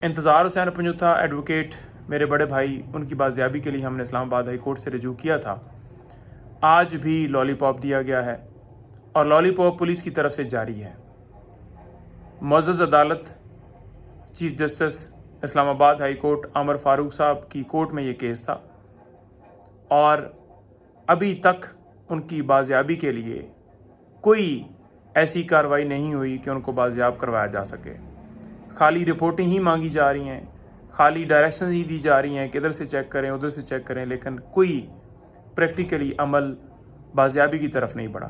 इंतज़ार हुसैन पंजुथा एडवोकेट मेरे बड़े भाई, उनकी बाजियाबी के लिए हमने इस्लामाबाद हाई कोर्ट से रजू किया था। आज भी लॉलीपॉप दिया गया है और लॉलीपॉप पुलिस की तरफ से जारी है। मुअज़्ज़ज़ अदालत chief justice Islamabad high court Amer Farooq साहब की कोर्ट में ये केस था और अभी तक उनकी बाजियाबी के लिए कोई ऐसी कार्रवाई नहीं हुई कि उनको बाजियाब करवाया जा सके। खाली रिपोर्टें ही मांगी जा रही हैं, खाली डायरेक्शन ही दी जा रही हैं कि इधर से चेक करें उधर से चेक करें, लेकिन कोई प्रैक्टिकली अमल बाजियाबी की तरफ नहीं बढ़ा।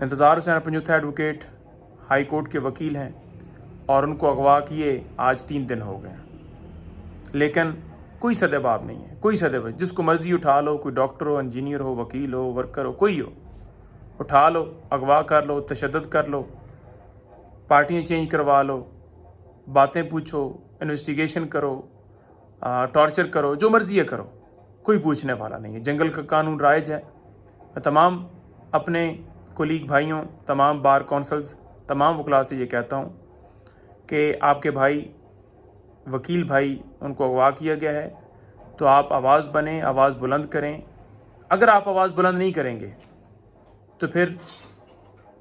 इंतज़ार हुसैन पंजुथा एडवोकेट हाई कोर्ट के वकील हैं और उनको अगवा किए आज 3 दिन हो गए, लेकिन कोई सदेबाब नहीं है, कोई सदेबाब। जिसको मर्जी उठा लो, कोई डॉक्टर हो, इंजीनियर हो, वकील हो, वर्कर हो, कोई हो, उठा लो, अगवा कर लो, तशद्दुद कर लो, पार्टियाँ चेंज करवा लो, बातें पूछो, इन्वेस्टिगेशन करो, टॉर्चर करो, जो मर्जी है करो, कोई पूछने वाला नहीं है। जंगल का कानून राइज है। मैं तमाम अपने कोलीग भाइयों, तमाम बार कौंसल्स, तमाम वकला से ये कहता हूँ कि आपके भाई, वकील भाई, उनको अगवा किया गया है, तो आप आवाज़ बनें, आवाज़ बुलंद करें। अगर आप आवाज़ बुलंद नहीं करेंगे तो फिर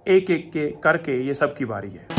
एक एक के करके ये सब की बारी है।